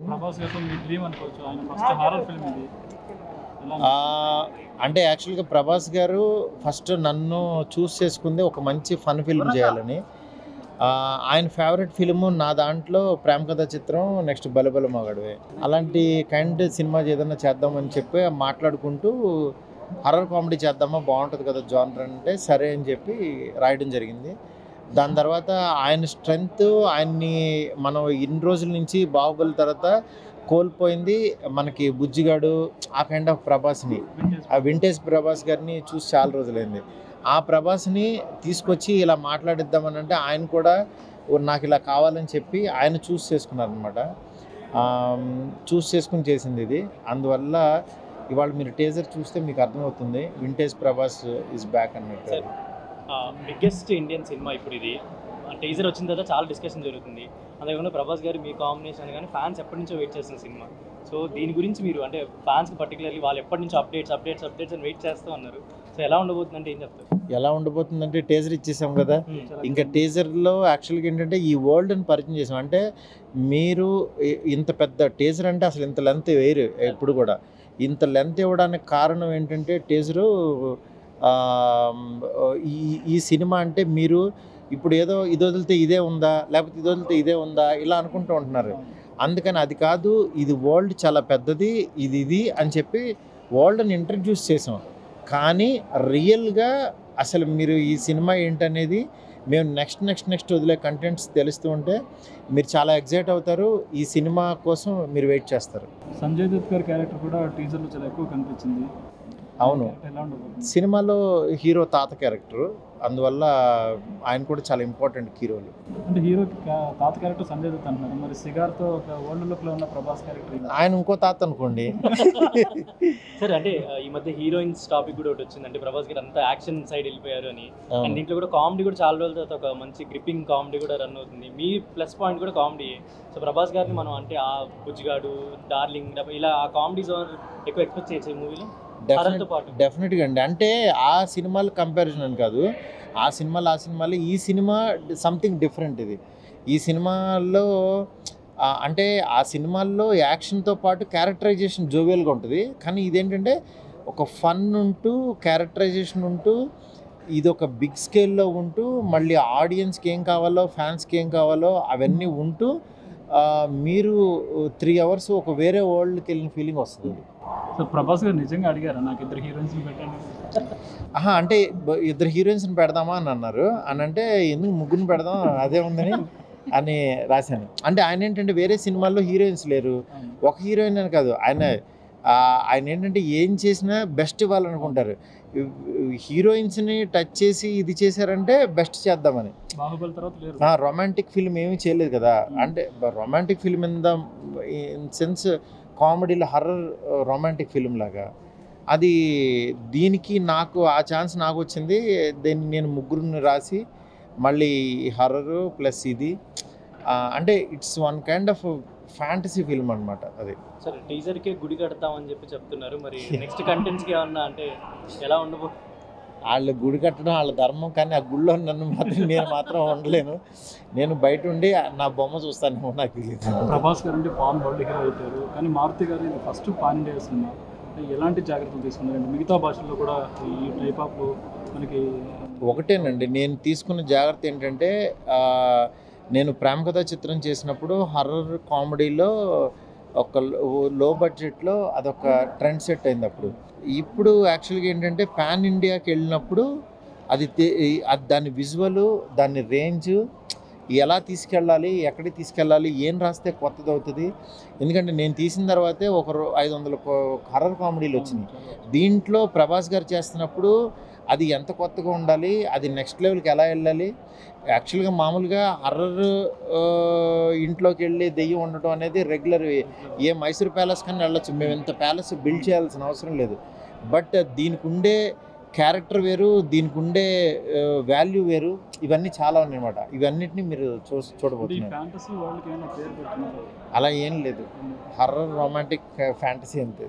ప్రభాస్ గారితో మీ డ్రీమ్ అనుకోవచ్చు, ఆయన ఫస్ట్ హారర్ ఫిల్మ్ ఇది. అంటే యాక్చువల్గా ప్రభాస్ గారు ఫస్ట్ నన్ను చూస్ చేసుకుంది ఒక మంచి ఫన్ ఫిల్మ్ చేయాలని. ఆయన ఫేవరెట్ ఫిల్ము నా దాంట్లో ప్రేమ కథా చిత్రం, నెక్స్ట్ బలబల మగాడివే. అలాంటి కైండ్ సినిమా ఏదైనా చేద్దామని చెప్పి మాట్లాడుకుంటూ హర్రర్ కామెడీ చేద్దామా బాగుంటుంది కదా జానర్ అంటే సరే అని చెప్పి రాయడం జరిగింది. దాని తర్వాత ఆయన స్ట్రెంగ్త్ ఆయన్ని మనం ఇన్ని రోజుల నుంచి బాహుబలి తర్వాత కోల్పోయింది మనకి బుజ్జిగాడు ఆ కైండ్ ఆఫ్ ప్రభాస్ని, ఆ వింటేజ్ ప్రభాస్ గారిని చూసి చాలా రోజులైంది. ఆ ప్రభాస్ని తీసుకొచ్చి ఇలా మాట్లాడిద్దామని అంటే ఆయన కూడా నాకు ఇలా కావాలని చెప్పి ఆయన చూస్ చేసుకున్నారనమాట. చూస్ చేసుకుని చేసింది ఇది. అందువల్ల ఇవాళ మీరు టీజర్ చూస్తే మీకు అర్థమవుతుంది వింటేజ్ ప్రభాస్ ఈజ్ బ్యాక్ అన్నట్టు. బిగ్గెస్ట్ ఇండియన్ సినిమా ఇప్పుడు ఇది. టీజర్ వచ్చిన తర్వాత చాలా డిస్కషన్ జరుగుతుంది. అంతేకాకుండా ప్రభాస్ గారు మీ కాంబినేషన్ కానీ ఫ్యాన్స్ ఎప్పటి నుంచో వెయిట్ చేస్తున్న సినిమా. సో దీని గురించి మీరు అంటే ఫ్యాన్స్కి పర్టికులర్లీ వాళ్ళు ఎప్పటి నుంచో అప్డేట్స్ అని వెయిట్ చేస్తూ ఉన్నారు. సో ఎలా ఉండబోతుందంటే ఏం చెప్తారు? ఎలా ఉండబోతుందంటే టీజర్ ఇచ్చేసాం కదా, ఇంకా టీజర్లో యాక్చువల్గా ఏంటంటే ఈ వరల్డ్ని పరిచయం చేసాం. అంటే మీరు ఇంత పెద్ద టీజర్ అంటే అసలు ఇంత లెంత్ వేరు ఎప్పుడు కూడా. ఇంత లెంత్ ఇవ్వడానికి కారణం ఏంటంటే టీజరు ఈ సినిమా అంటే మీరు ఇప్పుడు ఏదో ఇది వదిలితే ఇదే ఉందా, లేకపోతే ఇది వదిలితే ఇదే ఉందా ఇలా అనుకుంటూ ఉంటున్నారు. అందుకని అది కాదు, ఇది వరల్డ్ చాలా పెద్దది, ఇది అని చెప్పి వరల్డ్ని ఇంట్రడ్యూస్ చేసాం. కానీ రియల్గా అసలు మీరు ఈ సినిమా ఏంటనేది మేము నెక్స్ట్ వదిలే కంటెంట్స్ తెలుస్తూ ఉంటే మీరు చాలా ఎగ్జైట్ అవుతారు. ఈ సినిమా కోసం మీరు వెయిట్ చేస్తారు. సంజయ్ దత్ గారి క్యారెక్టర్ కూడా టీజర్లో చాలా ఎక్కువ కనిపించింది. అవును, సినిమాలో హీరో తాత క్యారెక్టర్, అందువల్ల ఆయన కూడా చాలా ఇంపార్టెంట్ హీరోలు. అంటే హీరో తాత క్యారెక్టర్ సంజయ్ దత్ అంటున్నారు, మరి సిగార్తో ఒక ఓల్డ్ లుక్లో ఉన్న ప్రభాస్ క్యారెక్టర్ ఆయన ఇంకో తాత అనుకోండి. సరే, అంటే ఈ మధ్య హీరోయిన్స్ టాపిక్ కూడా ఒకటి వచ్చింది. అంటే ప్రభాస్ గారు అంతా యాక్షన్ సైడ్ వెళ్ళిపోయారు అని. అండ్ దీంట్లో కూడా కామెడీ కూడా చాలా రోజుల తర్వాత ఒక మంచి గ్రిప్పింగ్ కామెడీ కూడా రన్ అవుతుంది. మీ ప్లస్ పాయింట్ కూడా కామెడీ. సో ప్రభాస్ గారిని మనం అంటే ఆ బుజ్జిగాడు, డార్లింగ్ ఇలా ఆ కామెడీ జోన్ ఎక్కువ ఎక్స్పెక్ట్ చేయొచ్చు ఈ మూవీలో. డెఫినెట్గా అండి. అంటే ఆ సినిమాల కంపారిజన్ అని కాదు, ఆ సినిమాలు ఈ సినిమా సంథింగ్ డిఫరెంట్. ఇది ఈ సినిమాల్లో అంటే ఆ సినిమాల్లో యాక్షన్తో పాటు క్యారెక్టరైజేషన్ జోవియల్గా ఉంటుంది. కానీ ఇదేంటంటే ఒక ఫన్ ఉంటూ క్యారెక్టరైజేషన్ ఉంటూ ఇది ఒక బిగ్ స్కేల్లో ఉంటూ మళ్ళీ ఆడియన్స్కి ఏం కావాలో ఫ్యాన్స్కి ఏం కావాలో అవన్నీ ఉంటూ మీరు 3 hours ఒక వేరే వరల్డ్కి వెళ్ళిన ఫీలింగ్ వస్తుంది. సో ప్రభాస్ గారు నిజంగా అడిగారా నాకు ఇద్దరు హీరోయిన్స్ని పెట్టండి? అంటే ఇద్దరు హీరోయిన్స్ని పెడదామా అని అన్నారు. అని అంటే ఎందుకు ముగ్గురిని పెడదాం అదే ఉందని అని రాశాను. అంటే ఆయన ఏంటంటే వేరే సినిమాల్లో హీరోయిన్స్ లేరు, ఒక హీరోయిన్ అని కాదు, ఆయన ఏంటంటే ఏం చేసినా బెస్ట్ ఇవ్వాలనుకుంటారు. హీరోయిన్స్ని టచ్ చేసి ఇది చేశారంటే బెస్ట్ చేద్దామని. బాహుబలి తర్వాత రొమాంటిక్ ఫిల్మ్ ఏమీ చేయలేదు కదా. అంటే రొమాంటిక్ ఫిల్మ్ ఇన్ సెన్స్ కామెడీలో హర్రర్ రొమాంటిక్ ఫిల్మ్ లాగా అది. దీనికి నాకు ఆ ఛాన్స్ నాకు వచ్చింది. దీన్ని నేను ముగ్గురిని రాసి మళ్ళీ హర్రర్ ప్లస్ ఇది అంటే it's one kind of fantasy film అనమాట అది. సరే, టీజర్కే గుడి కడతామని చెప్పి చెప్తున్నారు. మరి నెక్స్ట్ కంటెంట్స్కి ఏమన్నా అంటే ఎలా ఉండబో? వాళ్ళు గుడి కట్టడం వాళ్ళ ధర్మం, కానీ ఆ గుడిలో నేను మాత్రం ఉండలేను. నేను బయట ఉండి నా బొమ్మ చూస్తాను. నాకు తెలియదు. ప్రభాస్ గారు అంటే పాన్ వరల్డ్ హీరో అవుతారు, కానీ మారుతి గారు ఇది ఫస్ట్ పాన్ ఇండియా సినిమా. ఎలాంటి జాగ్రత్తలు తీసుకున్నారండి? మిగతా భాషల్లో కూడా ఈ టైప్ ఆఫ్ మనకి ఒకటేనండి. నేను తీసుకున్న జాగ్రత్త ఏంటంటే నేను ప్రేమ కథా చిత్రం చేసినప్పుడు హర్రర్ కామెడీలో ఒక లో బడ్జెట్లో అదొక ట్రెండ్ సెట్ అయింది అప్పుడు. ఇప్పుడు యాక్చువల్గా ఏంటంటే పాన్ ఇండియాకి వెళ్ళినప్పుడు అది దాని విజువల్, దాని రేంజ్, ఎలా తీసుకెళ్ళాలి, ఎక్కడికి తీసుకెళ్ళాలి, ఏం రాస్తే కొత్తది అవుతుంది. ఎందుకంటే నేను తీసిన తర్వాతే 500 హర్రర్ కామెడీలు వచ్చినాయి. దీంట్లో ప్రభాస్ గారు చేస్తున్నప్పుడు అది ఎంత కొత్తగా ఉండాలి, అది నెక్స్ట్ లెవెల్కి ఎలా వెళ్ళాలి. యాక్చువల్గా మామూలుగా హర్రర్ ఇంట్లోకి వెళ్ళి దెయ్యం ఉండటం అనేది రెగ్యులర్. ఏ మైసూర్ ప్యాలెస్ కన్నా వెళ్ళొచ్చు, మేము ఇంత ప్యాలెస్ బిల్డ్ చేయాల్సిన అవసరం లేదు. బట్ దీనికి ఉండే క్యారెక్టర్ వేరు, దీనికి ఉండే వాల్యూ వేరు, ఇవన్నీ చాలా ఉన్నాయన్నమాట. ఇవన్నిటిని మీరు చూడబోతున్నారు. అలా ఏం లేదు, హర్రర్ రొమాంటిక్ ఫ్యాంటసీ అంతే.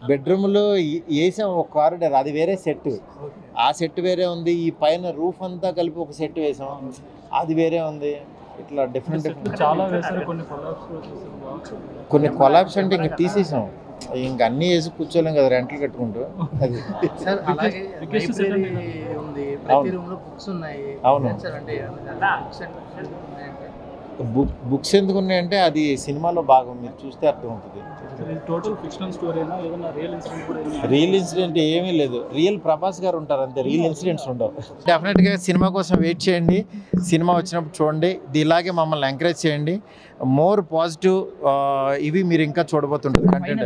బెడ్రూమ్లో వేసాం ఒక కారిడార్, అది వేరే సెట్, ఆ సెట్ వేరే ఉంది. ఈ పైన రూఫ్ అంతా కలిపి ఒక సెట్ వేసాం. అది వేరే ఉంది. ఇట్లా డిఫరెంట్ చాలా వేసారు, కొన్ని కొలాబ్స్ కూడా చేశారు, బాగుంది. కొన్ని కొలాబ్స్ అంటే ఇంక తీసేసాం, ఇంక అన్నీ వేసి కూర్చోలేం కదా రెంట్లు కట్టుకుంటూ. అది సార్ అలాగే Biggest లైబ్రరీ set ఉంది, అవును. ప్రతి రూమ్ లో బుక్స్ ఉన్నాయి. అవును. సార్ అంటే బుక్స్ ఉన్నాయంటే బుక్స్ ఎందుకు ఉన్నాయంటే అది సినిమాలో భాగం, మీరు చూస్తే అర్థం అవుతుంది. టోటల్ ఫిక్షనల్ స్టోరీ అయినా ఏదైనా రియల్ ఇన్సిడెంట్ కూడా ఏదైనా రియల్ ఇన్సిడెంట్ ఏమీ లేదు, రియల్ ప్రభాస్ గారు ఉంటారు అంతే, రియల్ ఇన్సిడెంట్స్ ఉండవు. డెఫినెట్గా సినిమా కోసం వెయిట్ చేయండి, సినిమా వచ్చినప్పుడు చూడండి, ఇది ఇలాగే మమ్మల్ని ఎంకరేజ్ చేయండి. మోర్ పాజిటివ్ ఇవి మీరు ఇంకా చూడబోతుంటుంది కంటెంట్.